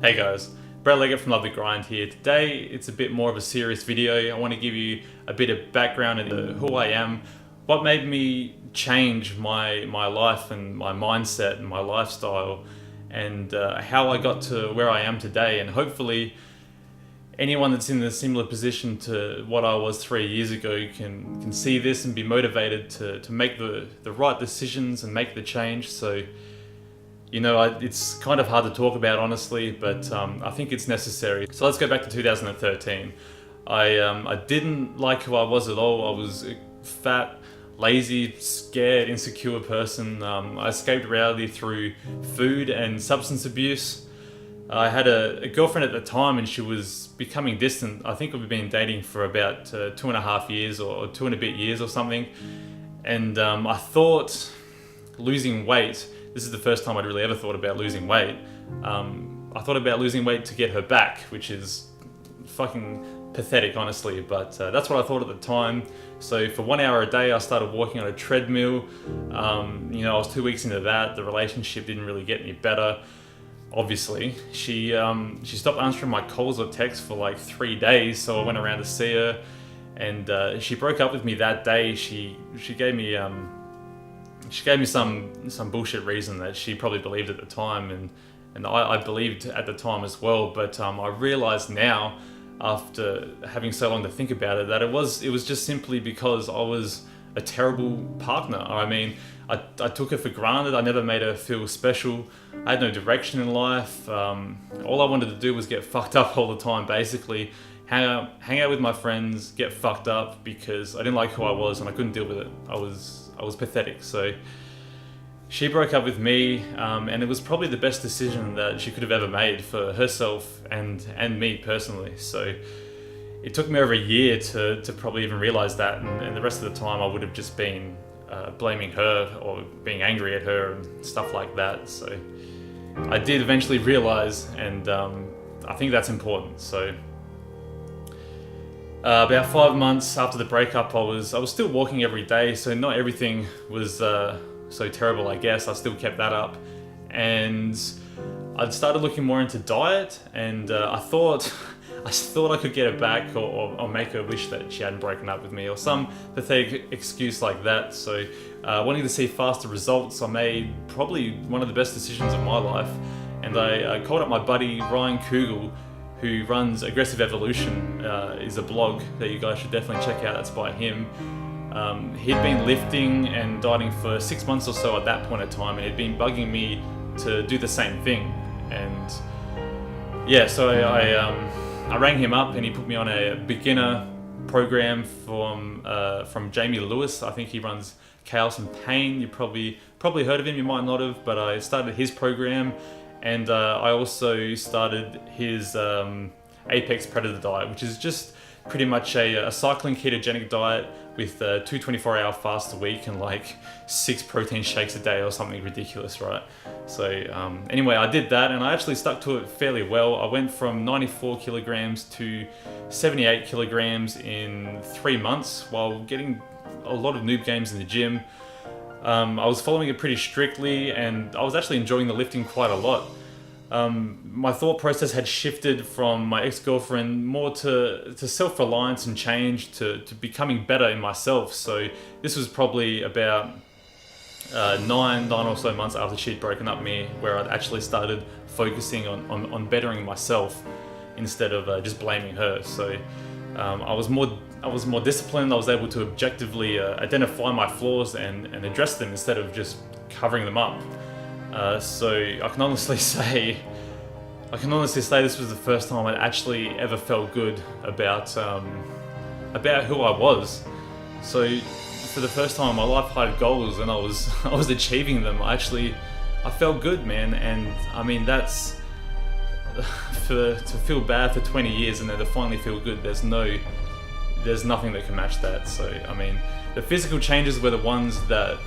Hey guys, Brett Leggett from Love the Grind here. Today it's a bit more of a serious video. I want to give you a bit of background into who I am, what made me change my life and my mindset and my lifestyle, and how I got to where I am today. And hopefully anyone that's in a similar position to what I was 3 years ago can see this and be motivated to make the right decisions and make the change. So it's kind of hard to talk about, honestly, but I think it's necessary. So let's go back to 2013. I didn't like who I was at all. I was a fat, lazy, scared, insecure person. I escaped reality through food and substance abuse. I had a girlfriend at the time, and she was becoming distant. I think we've been dating for about 2.5 years or 2 and a bit years or something. And I thought losing weight, this is the first time I'd really ever thought about losing weight. I thought about losing weight to get her back, which is fucking pathetic, honestly, but that's what I thought at the time. So for 1 hour a day, I started walking on a treadmill. I was 2 weeks into that. The relationship didn't really get any better. Obviously, she stopped answering my calls or texts for like 3 days, so I went around to see her, and she broke up with me that day. She gave me some bullshit reason that she probably believed at the time, and I believed at the time as well. But I realized now, after having so long to think about it, that it was just simply because I was a terrible partner. I mean, I took her for granted. I never made her feel special. I had no direction in life. All I wanted to do was get fucked up all the time, basically. Hang out with my friends, get fucked up, because I didn't like who I was and I couldn't deal with it. I was pathetic. So she broke up with me, and it was probably the best decision that she could have ever made for herself and me personally. So it took me over a year to probably even realize that, and the rest of the time I would have just been blaming her or being angry at her and stuff like that. So I did eventually realize, and I think that's important. So about 5 months after the breakup, I was still walking every day, so not everything was so terrible, I guess. I still kept that up, and I'd started looking more into diet, and I thought I could get her back or make her wish that she hadn't broken up with me, or some pathetic excuse like that. So wanting to see faster results, I made probably one of the best decisions of my life, and I called up my buddy Ryan Kugel, who runs Aggressive Evolution, is a blog that you guys should definitely check out. That's by him. He'd been lifting and dieting for 6 months or so at that point in time, and he'd been bugging me to do the same thing. And yeah, so I rang him up, and he put me on a beginner program from Jamie Lewis. I think he runs Chaos and Pain. You probably heard of him. You might not have, but I started his program. And I also started his Apex Predator diet, which is just pretty much a cycling ketogenic diet with 2 24-hour fasts a week and like 6 protein shakes a day or something ridiculous, right? So anyway, I did that, and I actually stuck to it fairly well. I went from 94 kilograms to 78 kilograms in 3 months while getting a lot of noob games in the gym. I was following it pretty strictly, and I was actually enjoying the lifting quite a lot. My thought process had shifted from my ex-girlfriend more to self-reliance and change to becoming better in myself. So this was probably about 9 or so months after she'd broken up with me, where I'd actually started focusing on bettering myself instead of just blaming her. So I was more disciplined. I was able to objectively identify my flaws and address them instead of just covering them up. So I can honestly say this was the first time I'd actually ever felt good about who I was. So for the first time in my life, I had goals, and I was achieving them. I felt good, man. And I mean, that's to feel bad for 20 years and then to finally feel good. There's nothing that can match that. So I mean, the physical changes were the ones that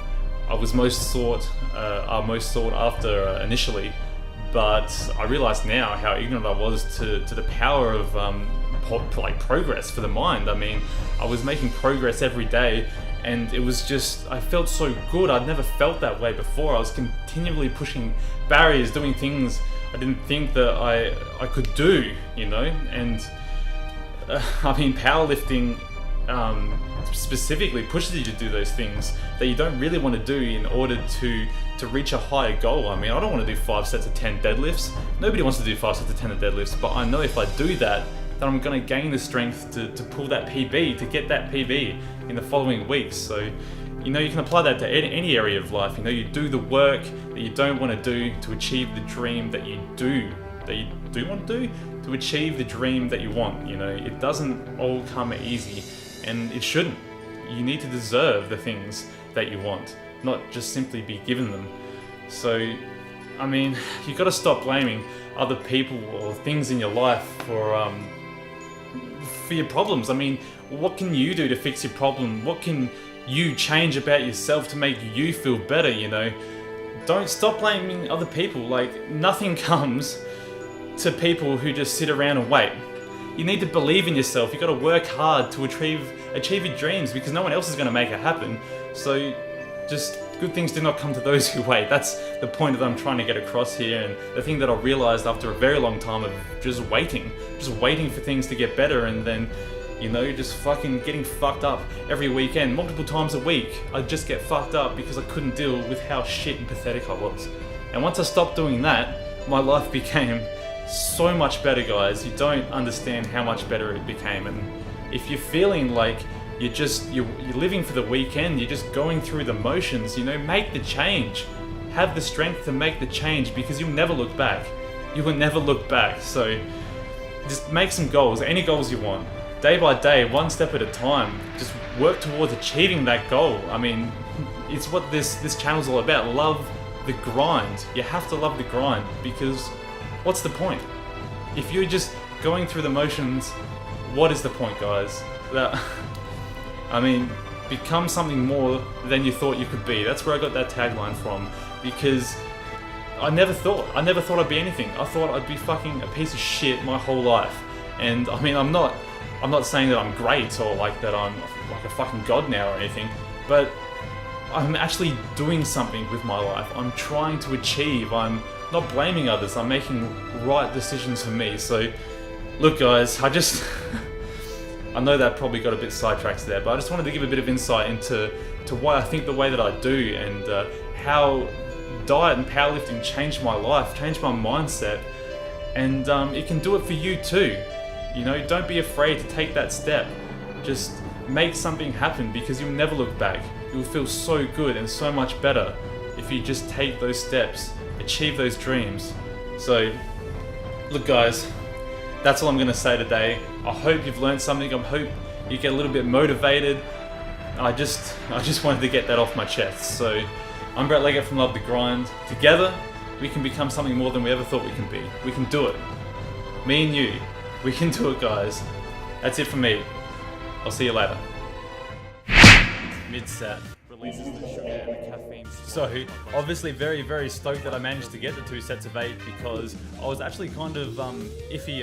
I was most sought after initially, but I realize now how ignorant I was to the power of progress for the mind. I mean, I was making progress every day, and it was just, I felt so good. I'd never felt that way before. I was continually pushing barriers, doing things I didn't think that I could do, you know. And I mean, powerlifting specifically pushes you to do those things that you don't really want to do in order to reach a higher goal. I mean, I don't want to do 5 sets of 10 deadlifts. Nobody wants to do 5 sets of 10 of deadlifts, but I know if I do that, then I'm going to gain the strength to pull that PB, to get that PB in the following weeks. So, you know, you can apply that to any area of life. You know, you do the work that you don't want to do to achieve the dream that you do want to do, to achieve the dream that you want. You know, it doesn't all come easy, and it shouldn't. You need to deserve the things that you want, not just simply be given them. So, I mean, you got to stop blaming other people or things in your life for your problems. I mean, what can you do to fix your problem? What can you change about yourself to make you feel better, you know? Don't stop blaming other people. Like, nothing comes to people who just sit around and wait. You need to believe in yourself. You got to work hard to achieve your dreams, because no one else is going to make it happen. So just good things do not come to those who wait. That's the point that I'm trying to get across here, and the thing that I realized after a very long time of just waiting for things to get better, and then, you know, just fucking getting fucked up every weekend, multiple times a week. I'd just get fucked up because I couldn't deal with how shit and pathetic I was. And once I stopped doing that, my life became so much better, guys. You don't understand how much better it became. And if you're feeling like you're living for the weekend, you're just going through the motions, you know, make the change. Have the strength to make the change, because you'll never look back. You will never look back. So just make some goals, any goals you want. Day by day, one step at a time. Just work towards achieving that goal. I mean, it's what this channel's all about. Love the grind. You have to love the grind, because what's the point? If you're just going through the motions, what is the point, guys? I mean, become something more than you thought you could be. That's where I got that tagline from, because I never thought I'd be anything. I thought I'd be fucking a piece of shit my whole life. And I mean, I'm not saying that I'm great or like that I'm like a fucking god now or anything, but I'm actually doing something with my life. I'm trying to achieve. I'm not blaming others. I'm making right decisions for me. So, look, guys, I know that probably got a bit sidetracked there, but I just wanted to give a bit of insight into why I think the way that I do, and how diet and powerlifting changed my life, changed my mindset, and it can do it for you too. You know, don't be afraid to take that step. Just make something happen, because you'll never look back. You'll feel so good and so much better if you just take those steps, achieve those dreams. So, look, guys, that's all I'm going to say today. I hope you've learned something. I hope you get a little bit motivated. I just wanted to get that off my chest. So, I'm Brett Leggett from Love the Grind. Together, we can become something more than we ever thought we can be. We can do it. Me and you. We can do it, guys. That's it from me. I'll see you later. Mid-set releases the sugar and the caffeine. So, obviously very, very stoked that I managed to get the 2 sets of 8, because I was actually kind of iffy